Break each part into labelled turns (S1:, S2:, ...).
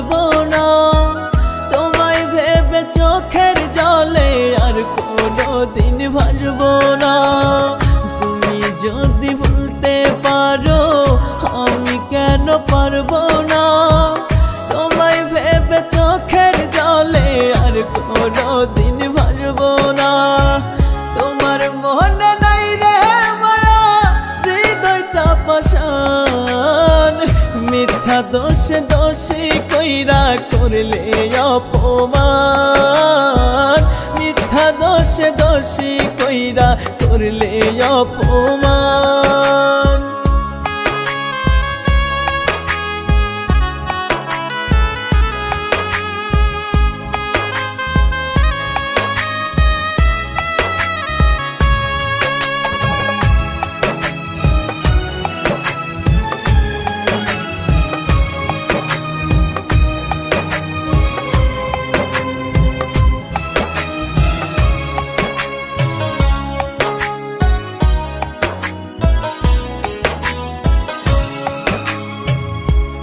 S1: পারবো না। তোমায় ভেবে চোখের জলে আর কোনোদিন ভাসবো না। তুমি যদি ভুলতে পারো আমি কেন পারবো না। তোমায় ভেবে চোখের জলে আর কোনোদিন ভাসবো না। তোমার মনে নাই রে মায়া হৃদয়টা পাষাণ। মিথ্যা দোষে দোষী কইরা করলে অপমান। মিথ্যা দোষে দোষী কইরা করলে অপমান।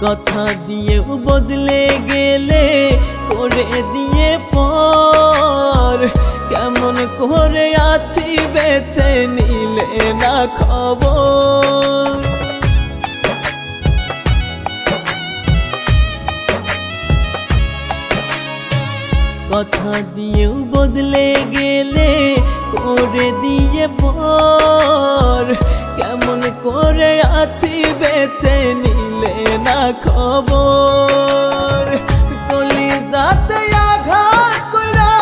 S1: কথা দিয়েও বদলে গেলে করে দিয়ে পর। কেমন করে আছি বেঁচে নিলে না খবর। কথা দিয়েও বদলে গেলে করে দিয়ে পর। কেমন করে আছি বেঁচে নিলে না খবর। কলিজাতে আঘাত কইরা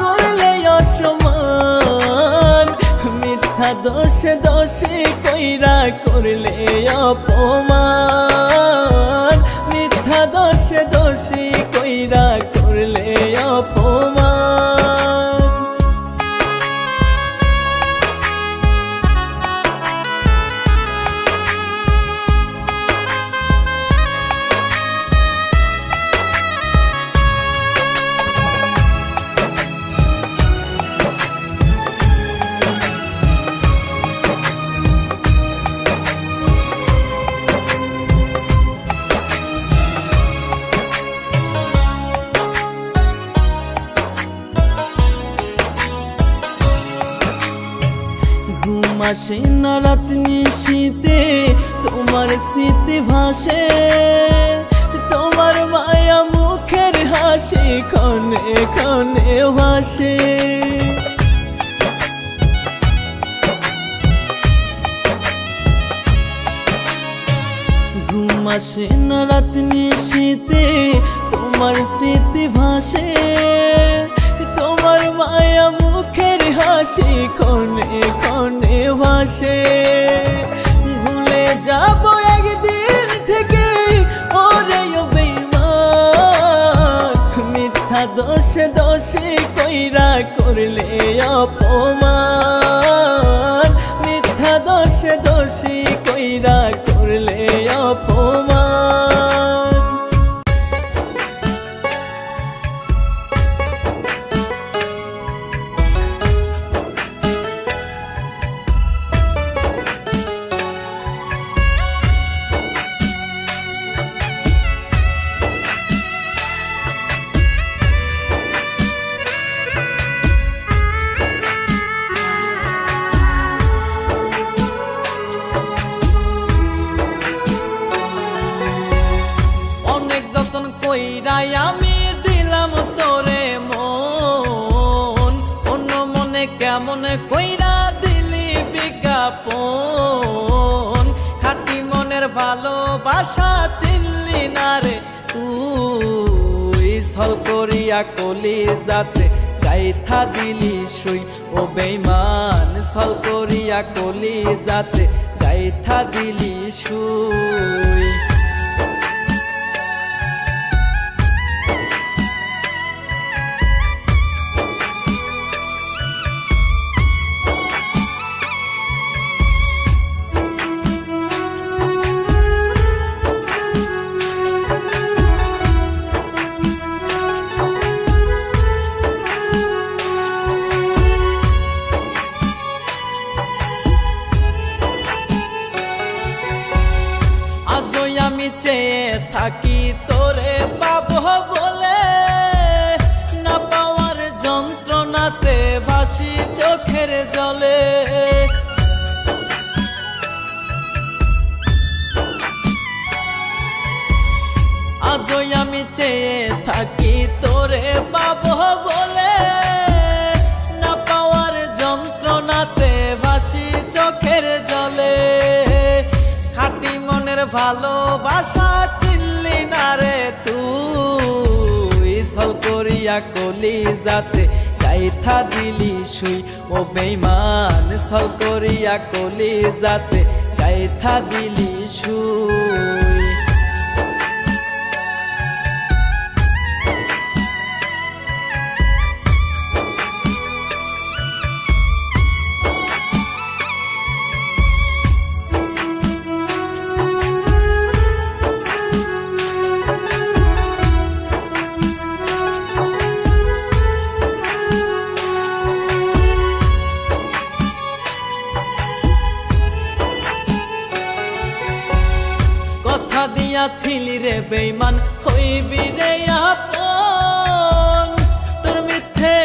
S1: করলে অসম্মান। মিথ্যা দোষে দোষী কইরা করলে অপমান। মিথ্যা দোষে দোষী কইরা করলে অপমান। ঘুম আসে না রাত নিশীতে তোমার স্মৃতি ভাসে। তোমার মায়া মুখের হাসি ক্ষণে ক্ষণে ভাসে। ঘুম আসে না রাত নিশীতে তোমার স্মৃতি ভাসে। তোমার মায়া মুখের হাসি ক্ষণে ক্ষণে ভাসে। ভুলে যাবো একদিন থেকে ওরে বেঈমান। মিথ্যা দোষে দোষী কইরা করলে অপমান। মিথ্যা দোষে দোষী কইরা করলে অপমান। কইরাই আমি দিলাম তোরে মন। অন্য মনে কেমন কইরা দিলি বিজ্ঞাপন। খাঁটি মনের ভালোবাসা চিনলি না রে তুই। ছল করিয়া কলিজাতে গাইথা দিলি সই ও বেঈমান। ছল করিয়া কলিজাতে গাইথা দিলি সই। চেয়ে থাকি তোরে বাবা। পাবো বলে, না পাওয়ার যন্ত্রণাতে ভাসি চোখের জলে। আজই আমি চেয়ে থাকি তোরে পাবো বলে, না পাওয়ার যন্ত্রণাতে ভাসি চোখের জলে। খাঁটি মনের ভালোবাসা চিনলি না রে তুই, ছল করিয়া কলিজাতে গাইথা দিলি শুই। ও বেঈমান ছল করিয়া কলিজাতে গাইথা দিলি শুই। কথা দিয়াছিলি রে বেঈমান হইবি রে আপন, তোর মিথ্যে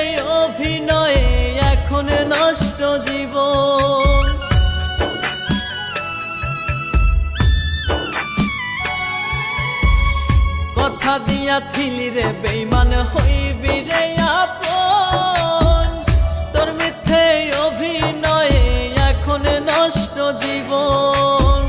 S1: অভিনয়ে এখন নষ্ট জীবন। কথা দিয়াছিলি রে বেঈমান হইবি রে আপন, তোর মিথ্যে অভিনয়ে এখন নষ্ট জীবন।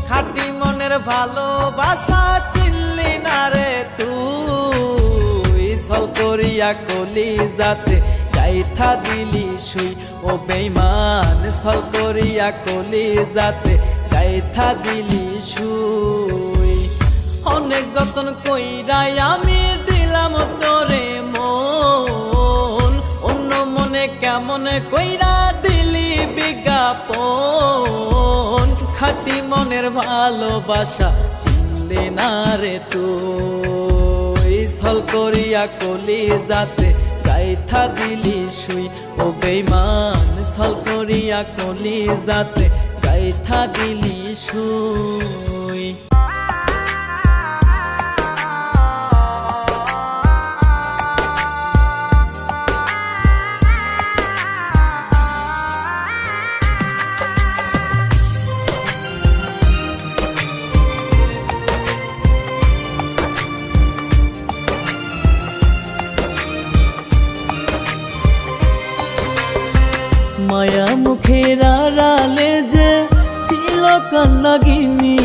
S1: খাঁটি মনের ভালোবাসা চিনলি না রে তুই, ছল করিয়া কলিজাতে গাইথা দিলি শুই। ও বেঈমান ছল করিয়া কলিজাতে গাইথা দিলি শুই। অনেক যতন কইরাই আমি দিলাম তোরে মন, অন্য মনে কেমন কইরা দিলি বিজ্ঞাপন। খাঁটি মনের ভালোবাসা চিনলি না রে তুই, ছল করিয়া কলিজাতে গাইথা দিলি শুই। ও বেঈমান ছল করিয়া কলিজাতে গাইথা দিলি শুই। মায়া মুখের আড়ালে যে ছিল কান্নাগিনী,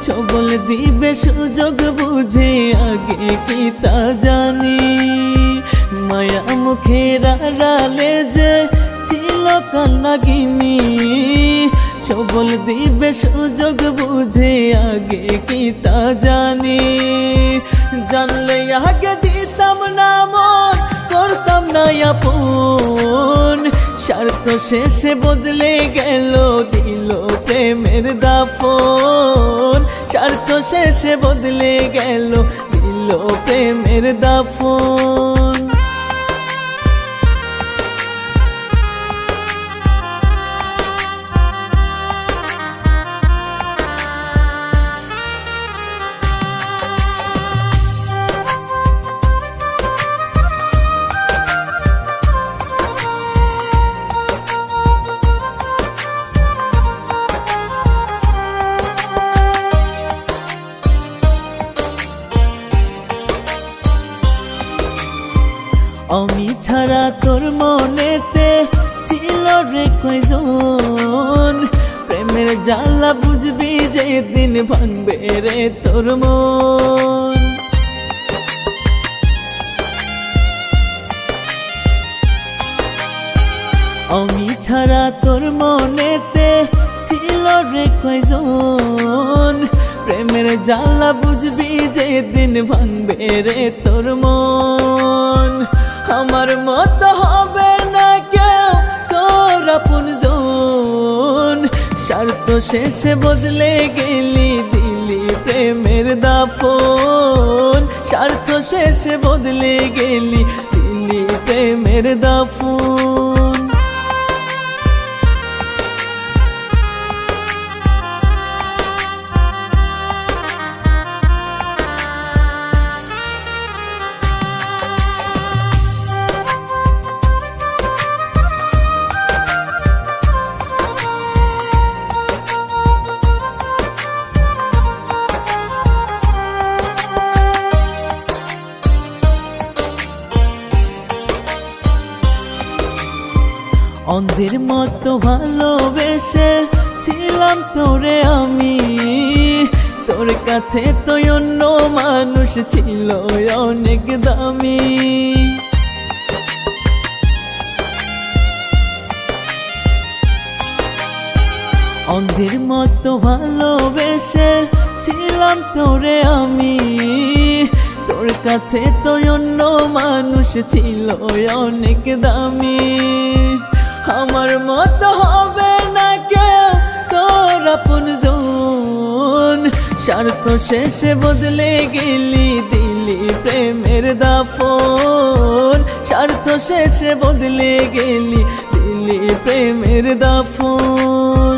S1: ছবল দিবে সুযোগ বুঝে আগে কি তা জানি। মায়া মুখের আড়ালে যে ছিল কান্নাগিনী, ছবল দিবে সুযোগ বুঝে আগে কি তা জানি। জানলে আগে দিতাম না মন, করতাম না আপন। স্বার্থ শেষে বদলে গেল দিল প্রেমের দাফন, স্বার্থ শেষে বদলে গেল দিল প্রেমের দাফন। আমি ছাড়া তোর মনেতে ছিল রে কয়জন, প্রেমের জ্বালা বুঝবি যেদিন ভাঙবে রে তোর মন। আমি ছাড়া তোর মনেতে ছিল রে কয়জন, প্রেমের জ্বালা বুঝবি যেদিন ভাঙবে রে তোর মন। আমার মত হবে না কেউ তোর আপনজন, স্বার্থ শেষে বদলে গেলি দিলি প্রেমের দাফন, স্বার্থ শেষে বদলে গেলি দিলি প্রেমের দাফন। অন্ধের মতো ভালোবেসে ছিলাম তোরে আমি, তোর কাছে তো অন্য মানুষ ছিল অনেক দামি। অন্ধের মতো ভালোবেসে ছিলাম তোরে আমি, তোর কাছে তো অন্য মানুষ ছিল অনেক দামি। আমার মতো হবে না কেউ তোর আপনজন, স্বার্থ শেষে বদলে গেলি দিলি প্রেমের দাফন, স্বার্থ শেষে বদলে গেলি দিলি প্রেমের দাফন।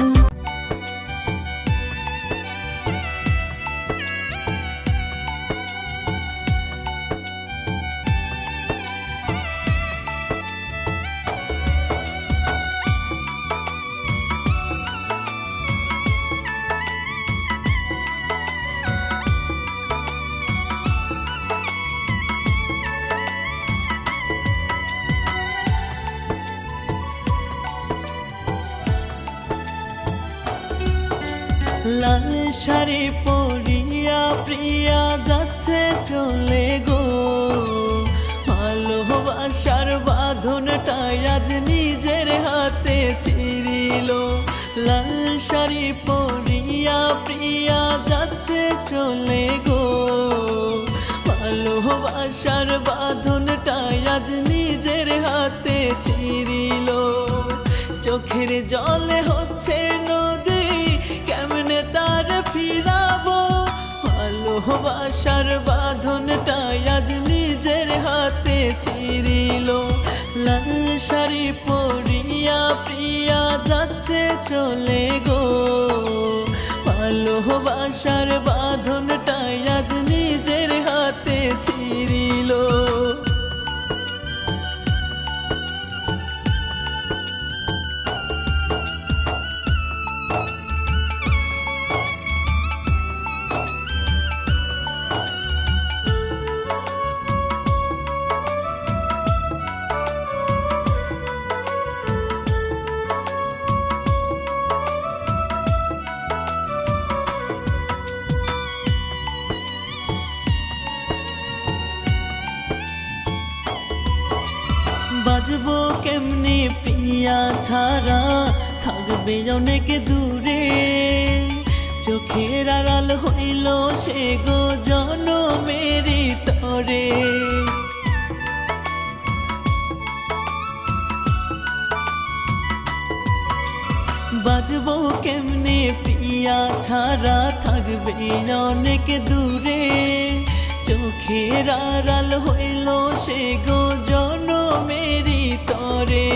S1: লাল শাড়ি পরিয়া প্রিয়া যাচ্ছে চলে গো, ভালোবাসার বাঁধনটাই আজ নিজের হাতে ছিঁড়িল। লাল শাড়ি পরিয়া প্রিয়া যাচ্ছে চলে গো, ভালোবাসার বাঁধনটাই আজ নিজের হাতে ছিঁড়িল। চোখের জলে হচ্ছে নদী, কেমনে তার ফিরাবো, ভালোবাসার বাঁধনটাই আজ নিজের হাতে ছিঁড়িল। লাল শাড়ি পরিয়া প্রিয়া যাচ্ছে চলে গো, ভালোবাসার বাঁধনটাই আজ নিজের হাতে ছিঁড়িল। বাজবো কেমনে প্রিয়া ছাড়া, থাকবে অনেক দূরে, চোখের আড়াল হইল সে গো জনমেরি তরে। বাজবো কেমনে প্রিয়া ছাড়া, থাকবে অনেক দূরে, চোখের আড়াল হইল সে গো জনমেরি তরে।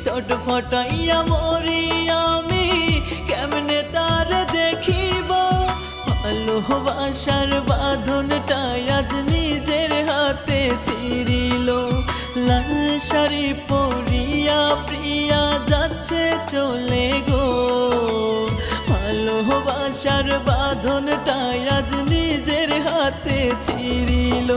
S1: ছট ফটাইয়া মরি আমি, কেমনে তার দেখিব, ভালোবাসার বাঁধনটাই আজ নিজের হাতে ছিঁড়িল। লাল শাড়ি পরিয়া প্রিয়া যাচ্ছে চলে গো, ভালোবাসার বাঁধনটাই আজ নিজের হাতে ছিঁড়িল।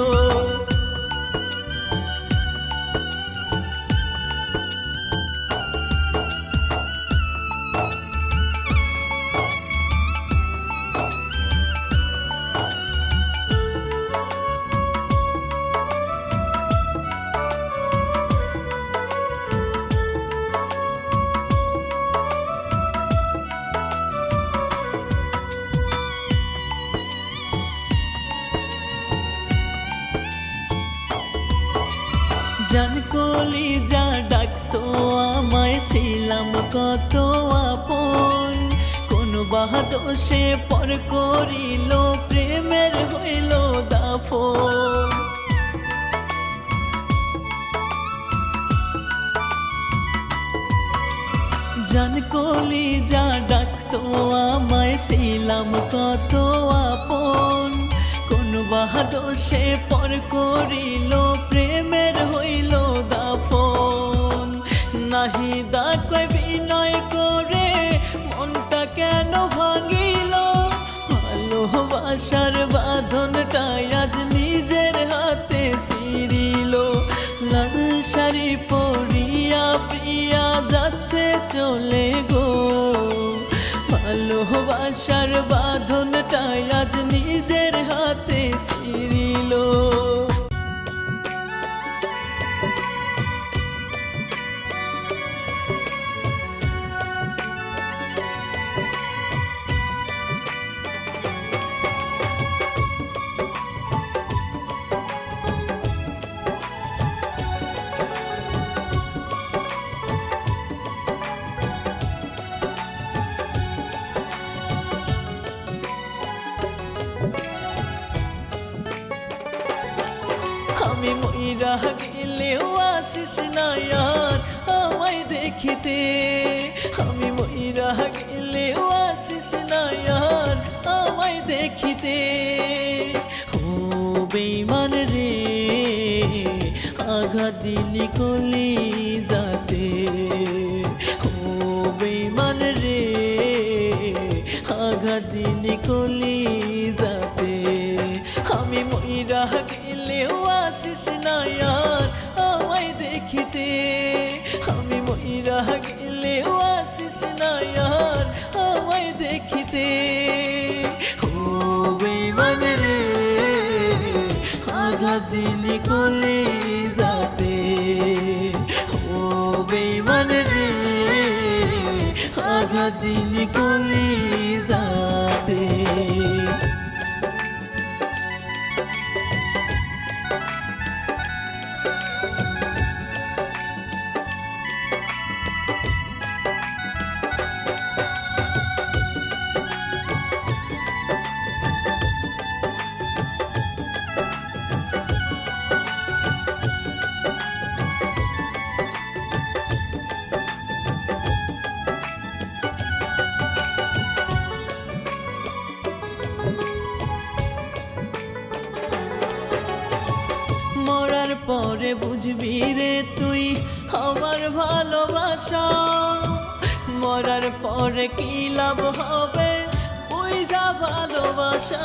S1: জান কলিজা ডাকতো আমায়, ছিলাম কত আপন, কোন বাহাদোষে পর করিল প্রেমের হইল দাফন। জান কলিজা ডাকতো আমায়, ছিলাম কত আপন, কোন বাহাদোষে পর করিল প্রেমের হইল দাফন। নাহিদা কয় বিনয় করে মনটা কেন ভাঙিল, ভালোবাসার বাঁধনটাই আজ নিজের হাতে ছিঁড়িল। লাল শাড়ি পরিয়া প্রিয়া ভালোবাসার বাঁধনটাই আজ নিজের হাতে ছিঁড়িল। আমি মইরা গেলেও আসিস না আর আমায় দেখিতে, আমি মইরা গেলেও আসিস না আর আমায় দেখিতে। ও বেঈমান রে আঘাত দিলি কলিজাতে, ও বেঈমান রে আঘাত দিলি কলিজাতে। আমি মইরা গেলেও আসিস না আর আমায় দেখিতে, আমি মইরা গেলেও আসিস না আর আমায় দেখিতে। ও বেঈমান রে আঘাত দিলি কলিজাতে, ও বেঈমান রে আঘাত দিলি কলিজাতে। মরার পরে বুঝবি রে তুই আমার ভালোবাসা, মরার পরে কি লাভ হবে বুঝা ভালোবাসা।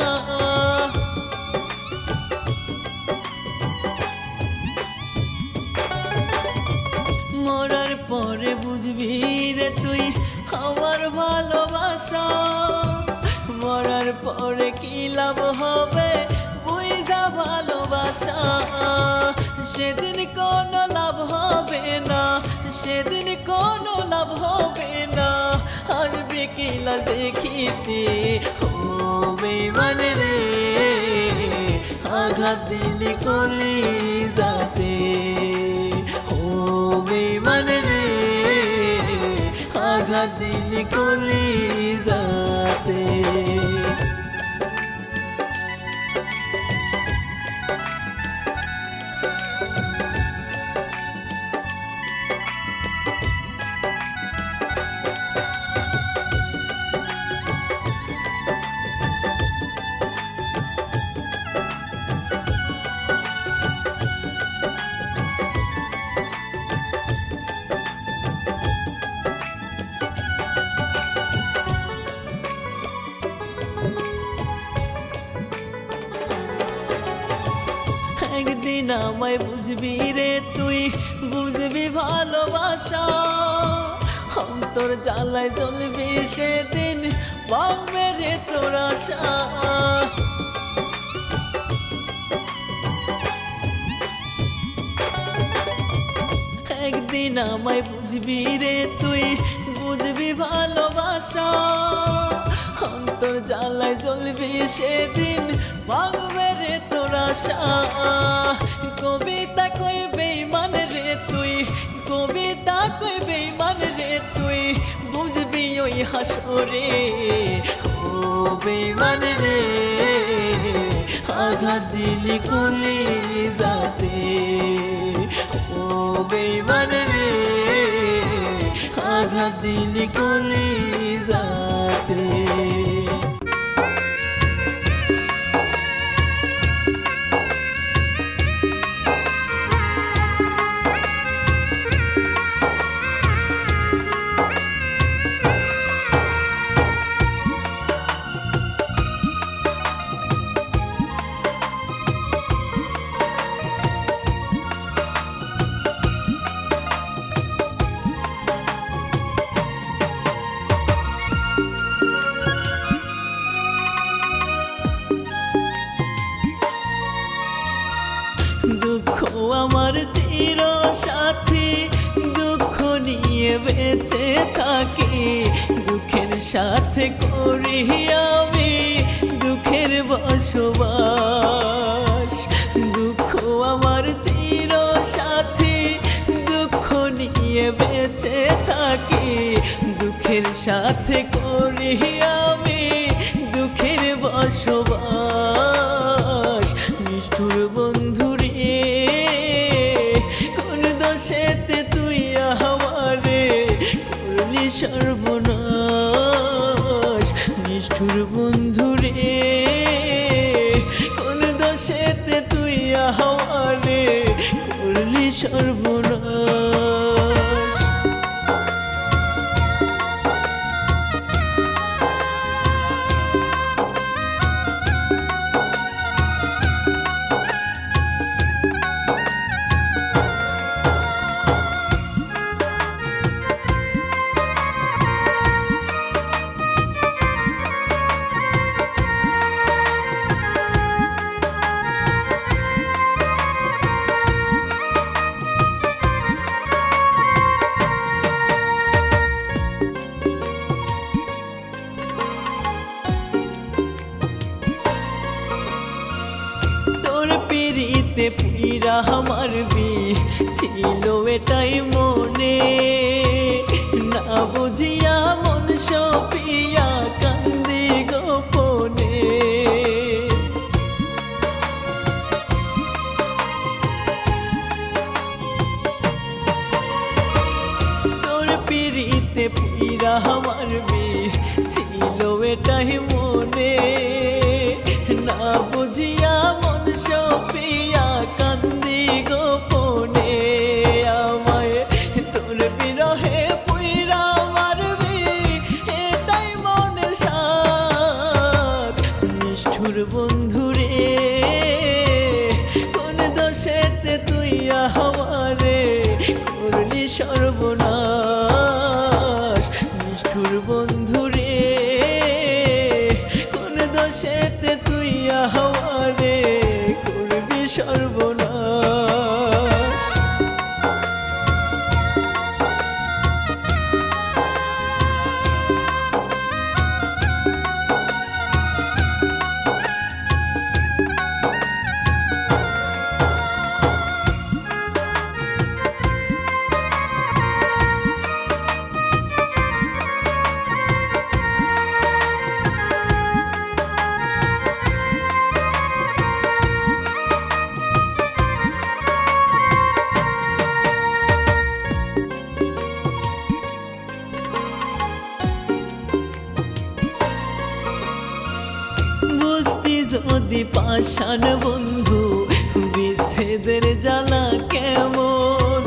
S1: মরার পরে বুঝবি রে তুই আমার ভালোবাসা, মরার পরে কি লাভ হবে বুঝা ভালোবাসা। সেদিন কোনো লাভ হবে না, সেদিন কোনো লাভ হবে না, আসবে কি লাজ দেখিতে। ও বেঈমান রে আঘাত দিলি কলিজাতে, ও বেঈমান রে আঘাত দিলি কলিজাতে। একদিন আমায় বুঝবি রে তুই, বুঝবি ভালোবাসা, অন্তর জ্বালায় জ্বলবি সেদিন ভাঙবে রে তোর আশা। একদিন আমায় বুঝবি রে তুই, বুঝবি ভালোবাসা, অন্তর জ্বালায় জ্বলবি সেদিন ভাঙবে রে তোর আশা। কবিতা কই বেঈমান রে তুই, কবিতা কই বেঈমান রে তুই, বুঝবি ওই হাসরে। ও বেঈমান রে আঘাত দিলি কলিজাতে, ও বেঈমান রে আঘাত দিলি কলিজাতে। আমার চির সাথী, দুঃখ নিয়ে বেঁচে থাকি, দুঃখের সাথে করি আমি দুঃখের বসবাস। দুঃখ আমার চির সাথী, দুঃখ নিয়ে বেঁচে থাকি, দুঃখের সাথে করি আমি দুঃখের বসবাস। নিষ্ঠুর বন্ধু রে, কোন দোষেতে তুই আমারে করলি সর্বনাশ। নিষ্ঠুর বন্ধু রে, কোন দোষেতে তুই আমারে করলি সর্বনাশ। পুইরা আমার ছিল এটাই মনে, না বুঝিয়া মন সপিয়া কান্দি গোপনে। তোর পিড়িতে পুইরা আমার ছিল এটাই মনে, না বুঝিয়া মন সপিয়া কান্দি গোপনে। আমায় তোর বিরহে পুইরা মারবি এটাই মনের সাথ। নিষ্ঠুর বন্ধু রে, কোন দোষেতে তুই আমারে করলি সর্বনাশ। নিষ্ঠুর বন্ধু রে, কোন দোষেতে তুই আমারে করবি সর্বনাশ। যদি পাষাণ বন্ধু বিচ্ছেদের জ্বালা কেমন,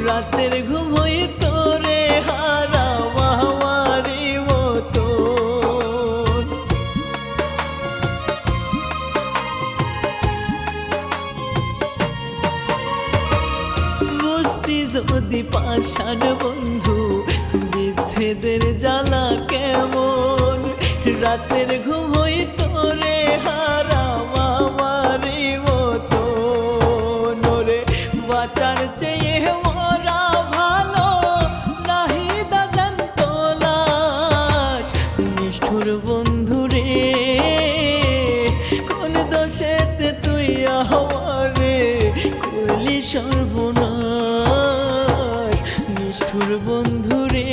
S1: রাতের ঘুম হই তোরে হারা মাওয়ারি মতো। বুঝতি যদি পাষাণ বন্ধু বিচ্ছেদের জ্বালা কেমন, রাতের ঘুম হই তোরে হারা মাওয়ারি মতো। নোরে বাঁচার চেয়ে মরা ভালো, নাহি দাজান তোলাস। নিষ্ঠুর বন্ধু রে, কোন দোষেতে তুই আমারে করলি সর্বনাশ। নিষ্ঠুর বন্ধু রে,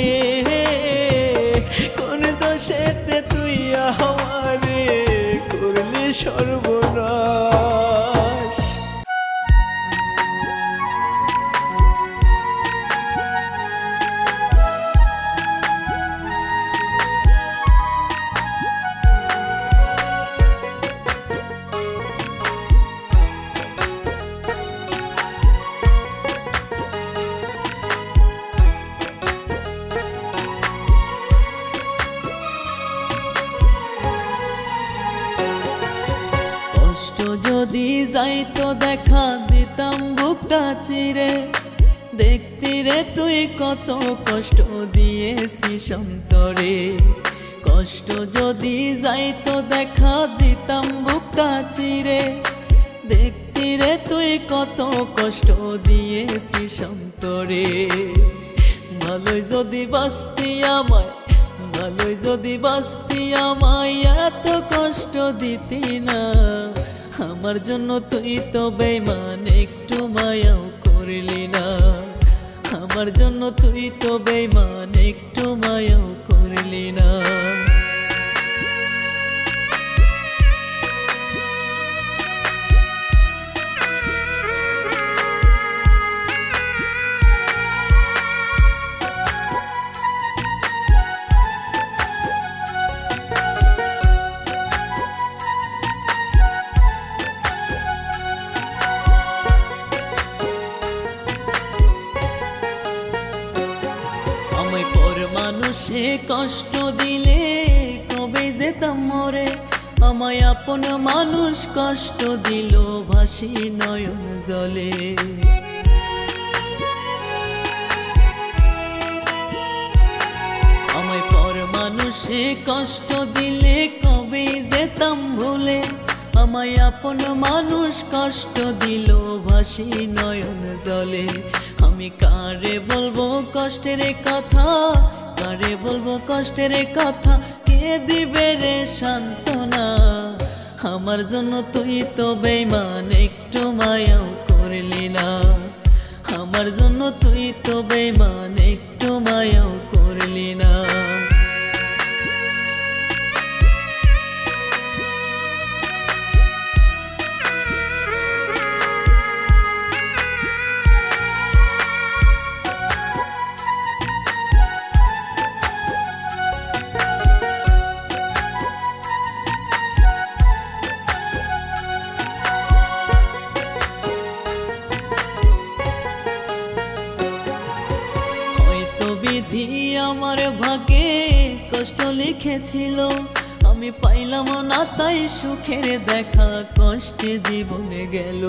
S1: কোন দোষেতে তুই আমারে করলি সর্বনাশ। যদি যাইতো দেখা দিতাম বুকটা চিরে, দেখতি রে তুই কত কষ্ট দিয়েছিস অন্তরে। কষ্ট যদি যাইতো দেখা দিতাম বুকটা চিরে, দেখতি রে তুই কত কষ্ট দিয়েছি সন্তরে। ভালোই যদি বাঁচতি আমায়, ভালোই যদি বাঁচতি আমায় এত কষ্ট দিতি না। আমার জন্য তুই তো বেঈমান, একটু মায়াও করলি না। আমার জন্য তুই তো বেঈমান, একটু মায়াও করলি না। আমায় পর মানুষে কষ্ট দিলে কবে যেতাম মরে। আমায় আপন মানুষ কষ্ট দিল ভাসি নয়ন জলে। আমায় পর মানুষে কষ্ট দিলে কবে যেতাম ভুলে। আমায় আপন মানুষ কষ্ট দিল ভাসি নয়ন জলে। আমি কারে বলবো কষ্টের কথা, কারে বলবো কষ্টের কথা, কে দিবে রে সান্ত্বনা। আমার জন্য তুই তো বেঈমান, একটু মায়াও করলি না। আমার জন্য তুই তো বেঈমান, একটু মায়াও করলি না। বিধি আমার ভাগে কষ্ট লিখেছিল, আমি পাইলাম না তাই সুখের দেখা, কষ্টে জীবনে গেল।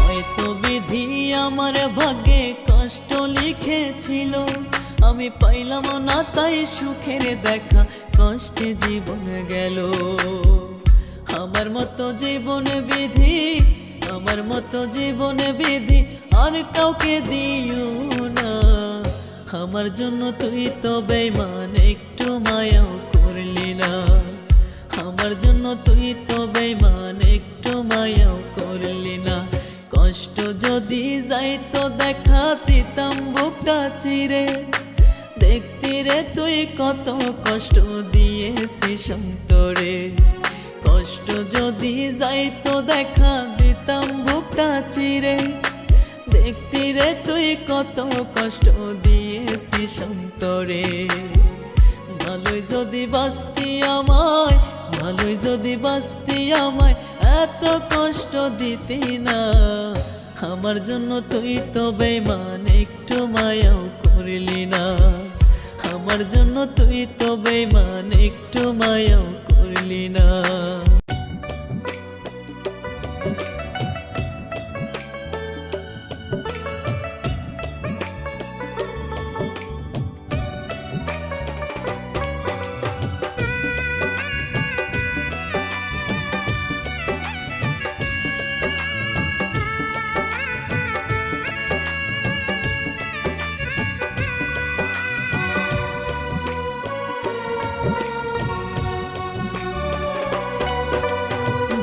S1: হয়তো বিধি আমার ভাগে কষ্ট লিখেছিল, আমি পাইলাম না তাই সুখের দেখা, কষ্টে জীবন গেল। আমার মতো জীবন বিধি, আমার মতো জীবনে বিধি আর কাউকে দিও না। আমার জন্য তুই তো বেঈমান, একটু মায়াও করলি না। আমার জন্য তুই তো বেঈমান, একটু মায়াও করলি না। কষ্ট যদি যাইতো দেখা দিতাম বুকটা চিরে। দেখতি রে তুই কত কষ্ট দিয়েছিস অন্তরে। কষ্ট যদি যাইতো দেখা দিতাম বুকটা চিরে। দেখতি রে তুই কত কষ্ট দিয়েছিস অন্তরে। ভালোই যদি বাঁচতি আমায়, ভালোই যদি বাঁচতি আমায় এত কষ্ট দিতি না। আমার জন্য তুই তো বেঈমান, একটু মায়াও করলি না। আমার জন্য তুই তো বেঈমান, একটু মায়াও করলি না।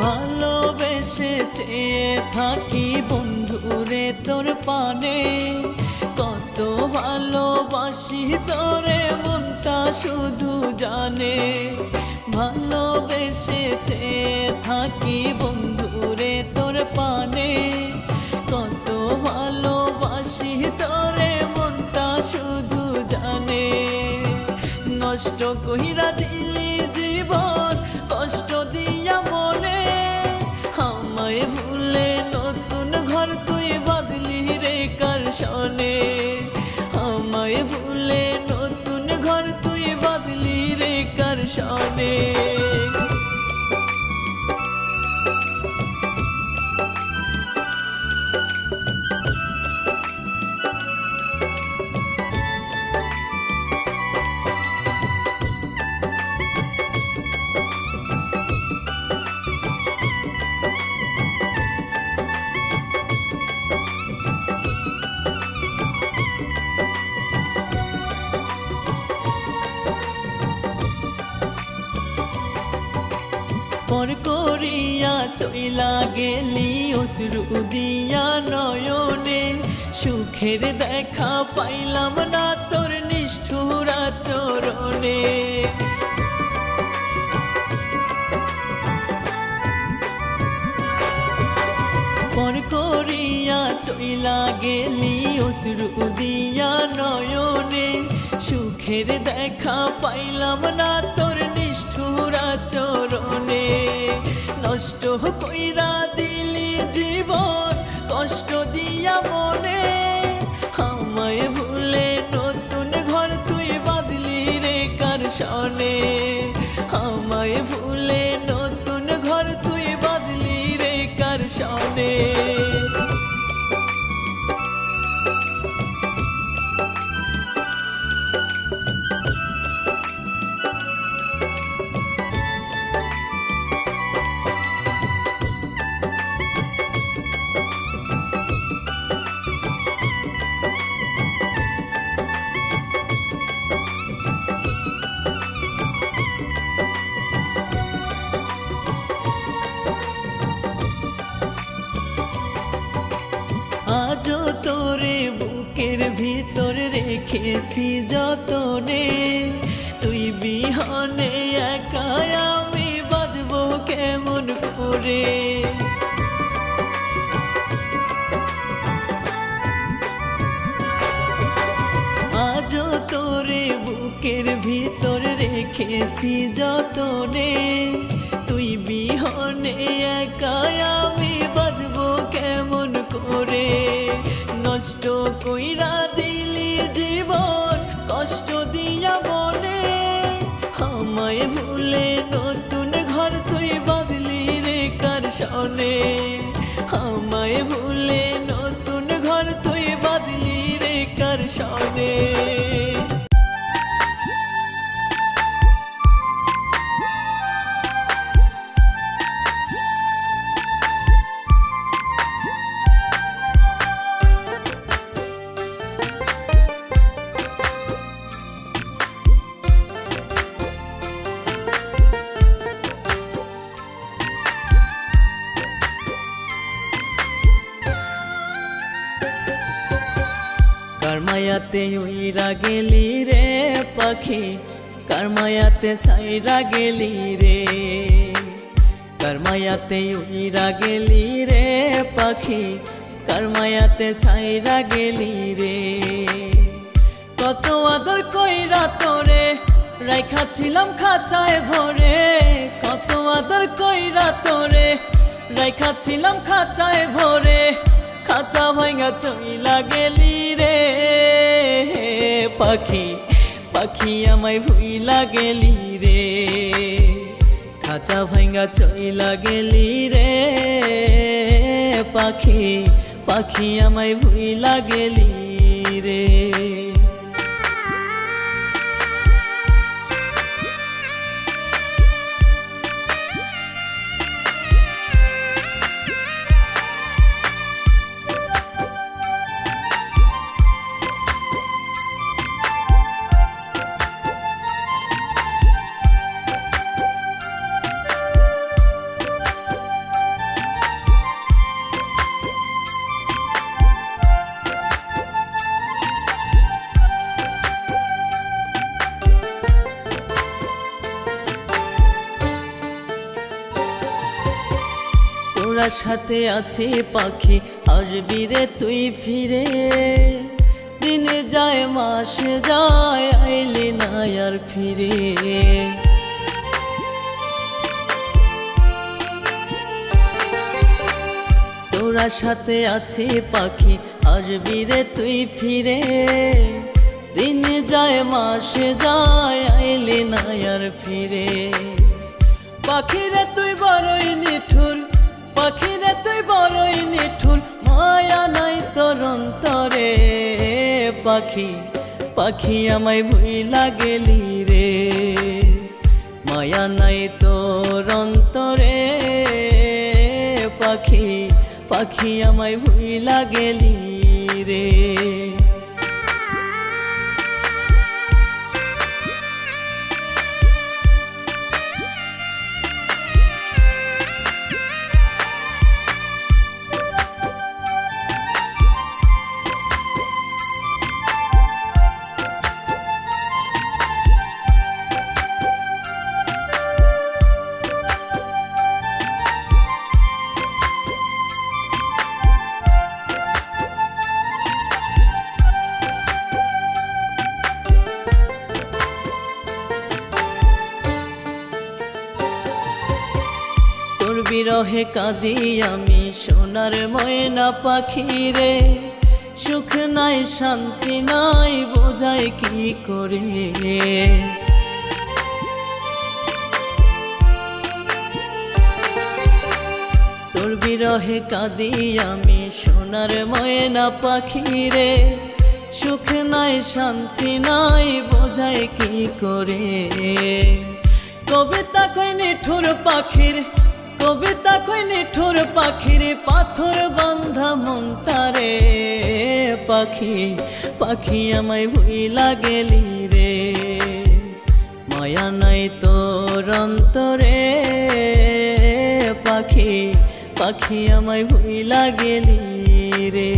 S1: ভালোবেসে চেয়ে থাকি বন্ধুরে তোর পানে। কত ভালোবাসি তোরে মনটা শুধু জানে। ভালোবেসে চেয়ে থাকি বন্ধুরে তোর পানে। কত ভালোবাসি তোরে মনটা শুধু জানে। নষ্ট কইরা দিলি জীবন কষ্ট দিয়া মনে। আমায় ভুলে নতুন ঘর তুই বাঁধলি রে কার সনে। আমায় ভুলে নতুন ঘর তুই বাঁধলি রে কার সনে। পর করিয়া চইলা গেলি অশ্রু দিয়া নয়নে, সুখের দেখা পাইলাম না তোর নিষ্ঠুর আচরণে। পর করিয়া চইলা গেলি অশ্রু দিয়া নয়নে, সুখের দেখা পাইলাম না তোর নিষ্ঠুর আচরণে। নষ্ট কইরা দিলি জীবন কষ্ট দিয়া মনে, আমায় ভুলে নতুন ঘর তুই বাঁধলি রে কার সনে। আমায় ভুলে নতুন ঘর তুই বাঁধলি রে কার সনে। আজও তোরে বুকের ভিতর রেখেছি যতনে, তুই বিহনে একা আমি বাজবো কেমন করে। আজও তোরে বুকের ভিতর রেখেছি যতনে, তুই বিহনে একা আমি বাজবো কেমন করে। নষ্ট কইরা দিলি জীবন কষ্ট দিয়া মনে, আমায় ভুলে নতুন ঘর তুই বাঁধলি রে কার সনে। আমায় ভুলে নতুন ঘর তুই বাঁধলি রে কার সনে। কার মায়াতে উইরা গেলি রে পাখি, কার মায়াতে সাইরা গেলি রে। কার মায়াতে উইরা গেলি রে পাখি, কার মায়াতে সাইরা গেলি রে। কত আদর কইরা তোরে রাইখা ছিলাম খাঁচায় ভরে, কত আদর কইরা তোরে রাইখা ছিলাম খাঁচায় ভরে। খাঁচা ভাঙা চইলা গেলি রে পাখি, পাখি আমায় ভুইলা গেলি রে। খাঁচা ভাঙা চইলা গেলি রে পাখি, পাখি আমায় ভুইলা গেলি রে। তোরা সাথে আছে পাখি, আসবি রে তুই ফিরে। দিন যায় মাস যায় আইলি না আর ফিরে। তোরা সাথে আছে পাখি, আসবি রে তুই ফিরে। দিন যায় মাস যায় আইলি না আর ফিরে। পাখিরে তুই বড়ই নিঠুর, পাখিরে তুই বড়ই নিঠুর, মায়া নাই তোর অন্তরে। পাখি পাখি আমায় ভুইলা গেলি রে, মায়া নাই তোর অন্তরে। পাখি পাখি আমায় ভুইলা গেলি রে। বিরহে কাঁদি আমি সোনার ময়না পাখি রে, সুখ নাই শান্তি নাই বোঝাই কি করে। তোর বিরহে কাঁদি আমি সোনার ময়না পাখি রে, সুখ নাই শান্তি নাই বোঝাই কি করে। কবিতা কই নিঠুর পাখির, কবিতা কই নিঠুর পাখির পাথর বান্ধা মনটারে। পাখি পাখি আমায় ভুইলা গেলি রে, মায়া নাই তোর অন্তরে। পাখি পাখি আমায় ভুইলা গেলি রে।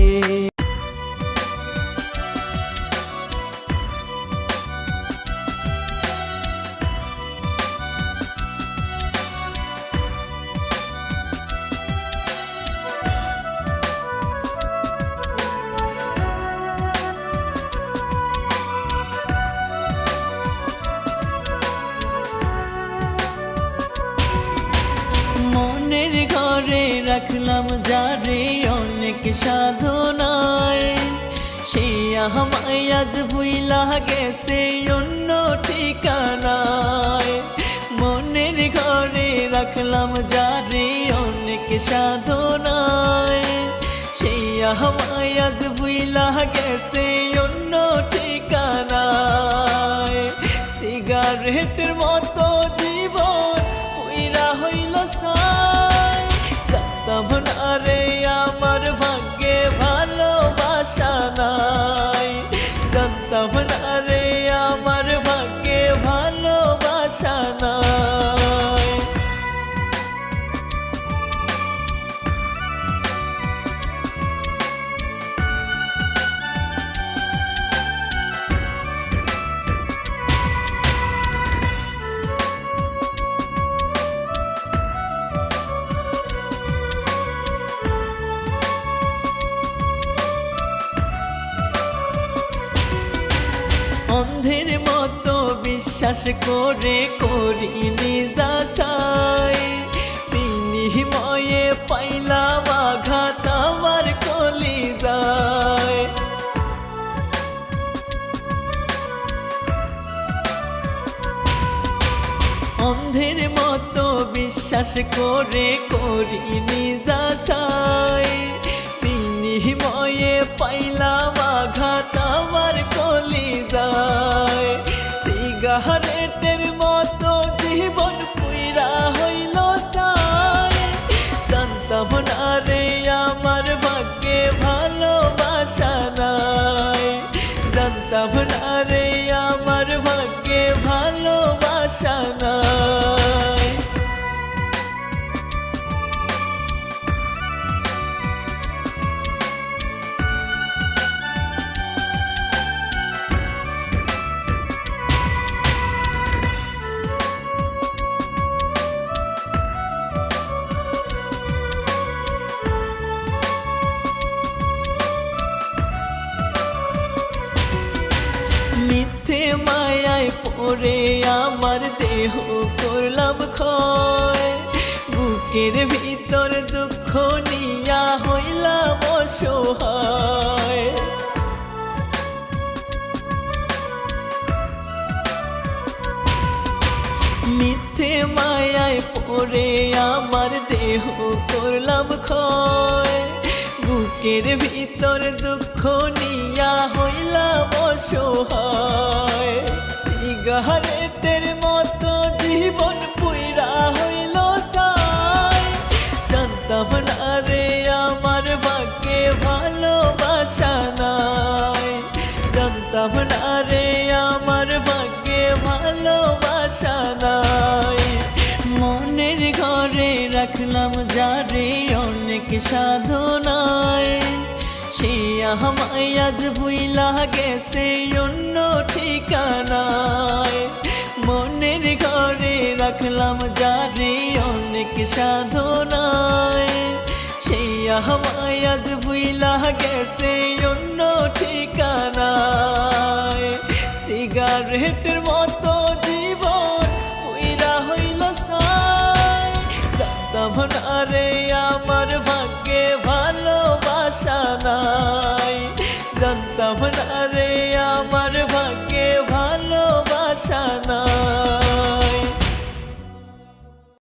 S1: মনের ঘরে রাখলাম যারে অনেক সাধনায়, সে আমায় আজ ভুইলা গেছে অন্য ঠিকানায়। মনের ঘরে রাখলাম যারে অনেক সাধনায়, সে আমায় আজ ভুইলা গেছে অন্য ঠিকানায়। সিগারেটের মতো জীবন পুইরা হইল ছাই, জানতাম না রে আমার ভাগ্যে ভালোবাসা নাই। জানতাম না রে আমার ভাগ্যে ভালোবাসা নাই। অন্ধের মতো বিশ্বাস করে করিনি যাচাই, বিনিময়ে পাইলাম আঘাত আমার কলিজায়। অন্ধের মতো বিশ্বাস করে করিনি যাচাই, বিনিময়ে পাইলাম আঘাত আমার কলিজায়। সিগারেটের মতো জীবন পুইরা হইল ছাই, জানতাম না রে আমার ভাগ্যে ভালোবাসা নাই। জানতাম না রে আমার ভাগ্যে ভালোবাসা নাই। মিথ্যে মায়ায় পড়ে আমার দেহ করলাম ক্ষয়, বুকের ভিতর দুঃখ নিয়া হইলাম অসহায়। মিথ্যে মায়ায় পড়ে আমার দেহ করলাম ক্ষয়, বুকের ভিতর দুঃখ নিয়া হইলাম অসহায়। সিগারেটের মতো জীবন পুইরা হইল ছাই, জানতাম না রে আমার ভাগ্যে ভালোবাসা নাই। জানতাম না রে আমার ভাগ্যে ভালোবাসা নাই। মনের ঘরে রাখলাম যারে অনেক সাধনায়, সে আমায় আজ ভুইলা গেছে অন্য ঠিকানায়। মনের ঘরে রাখলাম যারে অনেক সাধনায়, সে আমায় আজ ভুইলা গেছে অন্য ঠিকানায়। সিগারেটের মতো